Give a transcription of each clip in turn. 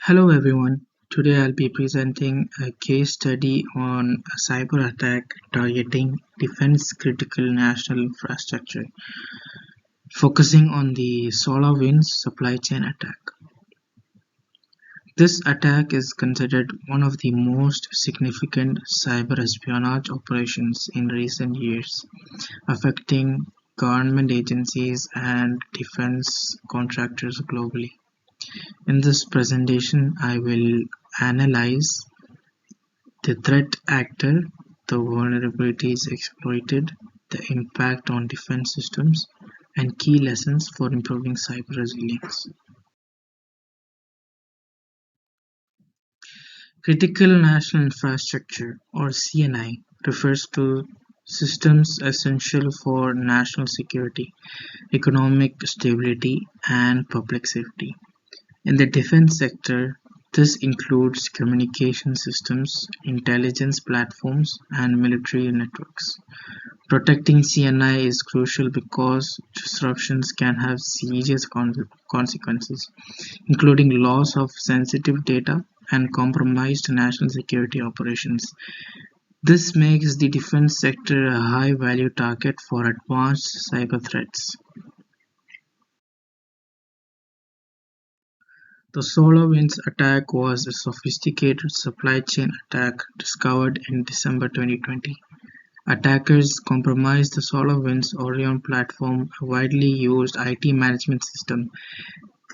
Hello everyone. Today I'll be presenting a case study on a cyber attack targeting defense critical national infrastructure, focusing on the SolarWinds supply chain attack. This attack is considered one of the most significant cyber espionage operations in recent years, affecting government agencies and defense contractors globally. In this presentation, I will analyze the threat actor, the vulnerabilities exploited, the impact on defense systems, and key lessons for improving cyber resilience. Critical National Infrastructure, or CNI, refers to systems essential for national security, economic stability, and public safety. In the defense sector, this includes communication systems, intelligence platforms, and military networks. Protecting CNI is crucial because disruptions can have serious consequences, including loss of sensitive data and compromised national security operations. This makes the defense sector a high-value target for advanced cyber threats. The SolarWinds attack was a sophisticated supply chain attack discovered in December 2020. Attackers compromised the SolarWinds Orion platform, a widely used IT management system.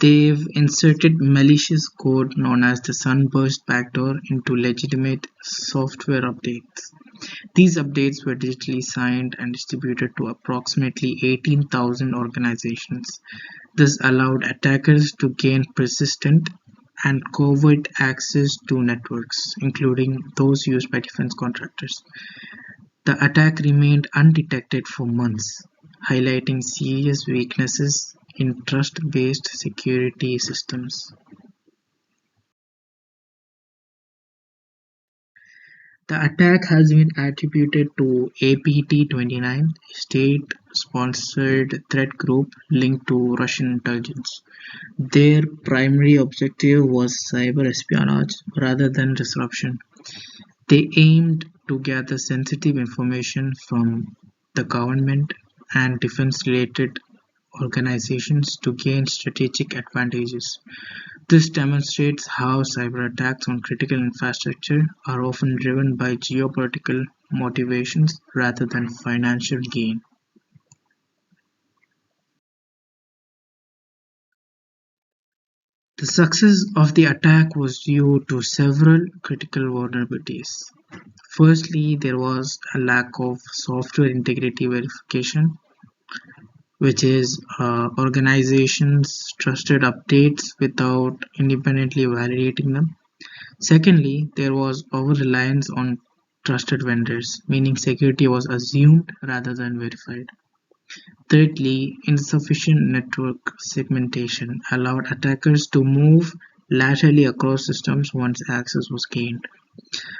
They've inserted malicious code known as the Sunburst backdoor into legitimate software updates. These updates were digitally signed and distributed to approximately 18,000 organizations. This allowed attackers to gain persistent and covert access to networks, including those used by defense contractors. The attack remained undetected for months, highlighting serious weaknesses in trust-based security systems. The attack has been attributed to APT-29, a state-sponsored threat group linked to Russian intelligence. Their primary objective was cyber espionage rather than disruption. They aimed to gather sensitive information from the government and defense-related organizations to gain strategic advantages. This demonstrates how cyberattacks on critical infrastructure are often driven by geopolitical motivations rather than financial gain. The success of the attack was due to several critical vulnerabilities. Firstly, there was a lack of software integrity verification, which is organizations trusted updates without independently validating them. Secondly, there was over-reliance on trusted vendors, meaning security was assumed rather than verified. Thirdly, insufficient network segmentation allowed attackers to move laterally across systems once access was gained.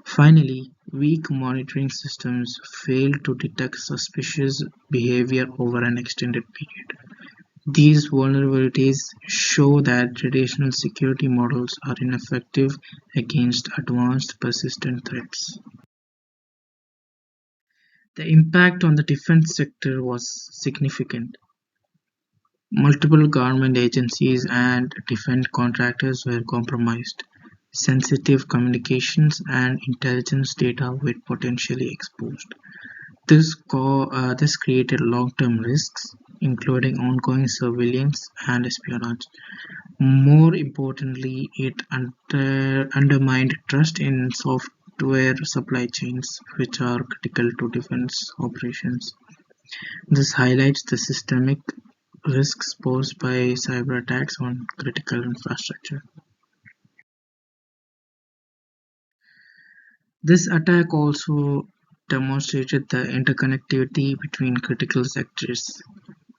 Finally, weak monitoring systems failed to detect suspicious behavior over an extended period. These vulnerabilities show that traditional security models are ineffective against advanced persistent threats. The impact on the defense sector was significant. Multiple government agencies and defense contractors were compromised. Sensitive communications and intelligence data were potentially exposed. This created long-term risks, including ongoing surveillance and espionage. More importantly, it undermined trust in software supply chains, which are critical to defense operations. This highlights the systemic risks posed by cyberattacks on critical infrastructure. This attack also demonstrated the interconnectivity between critical sectors.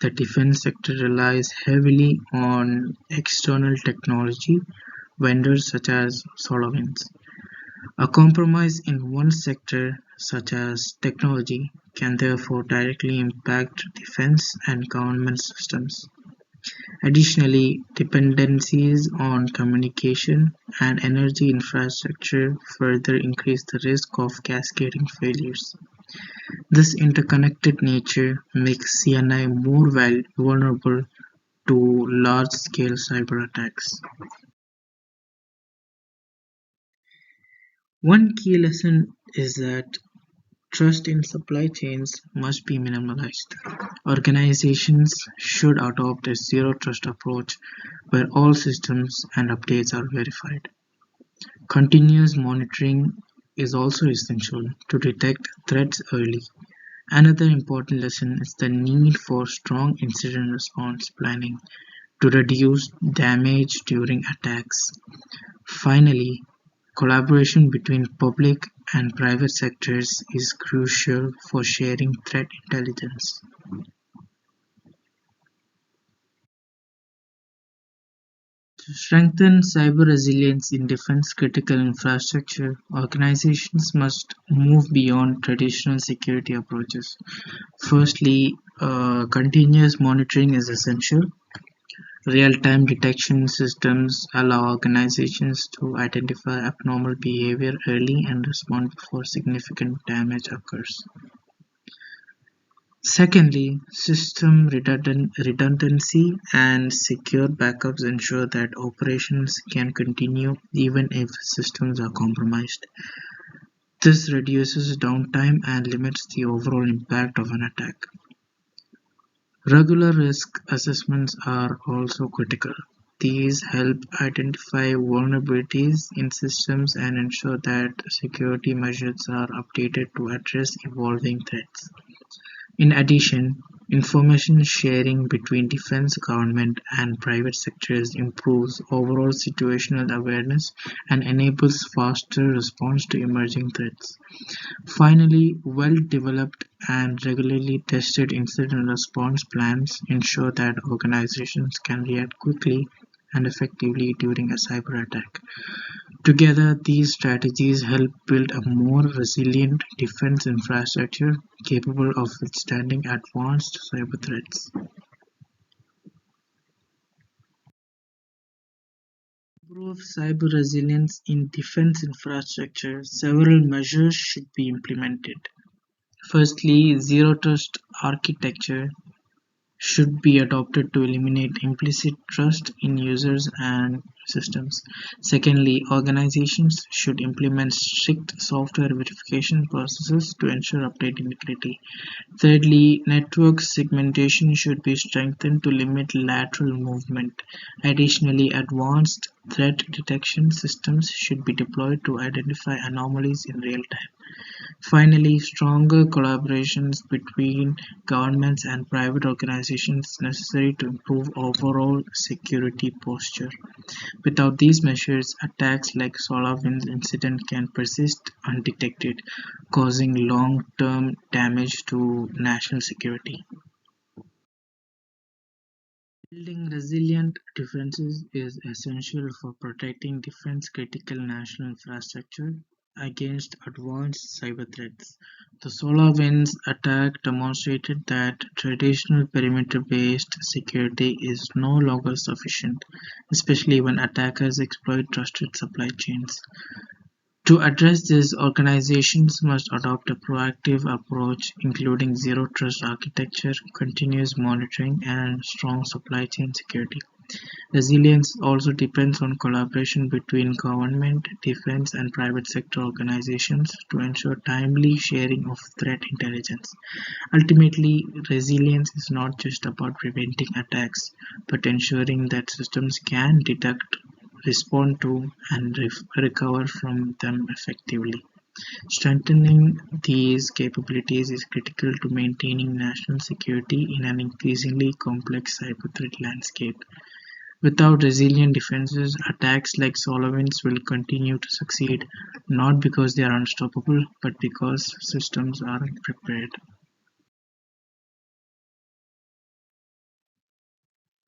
The defense sector relies heavily on external technology vendors such as SolarWinds. A compromise in one sector, such as technology, can therefore directly impact defense and government systems. Additionally, dependencies on communication and energy infrastructure further increase the risk of cascading failures. This interconnected nature makes CNI more vulnerable to large-scale cyberattacks. One key lesson is that trust in supply chains must be minimalized. Organizations should adopt a zero trust approach where all systems and updates are verified. Continuous monitoring is also essential to detect threats early. Another important lesson is the need for strong incident response planning to reduce damage during attacks. Finally, collaboration between public and private sectors is crucial for sharing threat intelligence. To strengthen cyber resilience in defense-critical infrastructure, organizations must move beyond traditional security approaches. Firstly, continuous monitoring is essential. Real-time detection systems allow organizations to identify abnormal behavior early and respond before significant damage occurs. Secondly, system redundancy and secure backups ensure that operations can continue even if systems are compromised. This reduces downtime and limits the overall impact of an attack. Regular risk assessments are also critical. These help identify vulnerabilities in systems and ensure that security measures are updated to address evolving threats. In addition, information sharing between defense, government, and private sectors improves overall situational awareness and enables faster response to emerging threats. Finally, well-developed and regularly tested incident response plans ensure that organizations can react quickly and effectively during a cyber attack. Together, these strategies help build a more resilient defense infrastructure capable of withstanding advanced cyber threats. To improve cyber resilience in defense infrastructure, several measures should be implemented. Firstly, zero trust architecture should be adopted to eliminate implicit trust in users and systems. Secondly, organizations should implement strict software verification processes to ensure update integrity. Thirdly, network segmentation should be strengthened to limit lateral movement. Additionally, advanced threat detection systems should be deployed to identify anomalies in real time. Finally, stronger collaborations between governments and private organizations is necessary to improve overall security posture. Without these measures, attacks like SolarWinds incident can persist undetected, causing long-term damage to national security. Building resilient defenses is essential for protecting defense-critical national infrastructure against advanced cyber threats. The SolarWinds attack demonstrated that traditional perimeter-based security is no longer sufficient, especially when attackers exploit trusted supply chains. To address this, organizations must adopt a proactive approach including zero trust architecture, continuous monitoring, and strong supply chain security. Resilience also depends on collaboration between government, defense, and private sector organizations to ensure timely sharing of threat intelligence. Ultimately, resilience is not just about preventing attacks, but ensuring that systems can detect, respond to, and recover from them effectively. Strengthening these capabilities is critical to maintaining national security in an increasingly complex cyber threat landscape. Without resilient defenses, attacks like SolarWinds will continue to succeed, not because they are unstoppable, but because systems aren't prepared.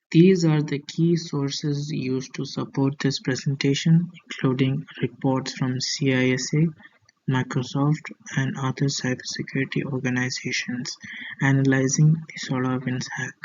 These are the key sources used to support this presentation, including reports from CISA, Microsoft, and other cybersecurity organizations analyzing the SolarWinds hack.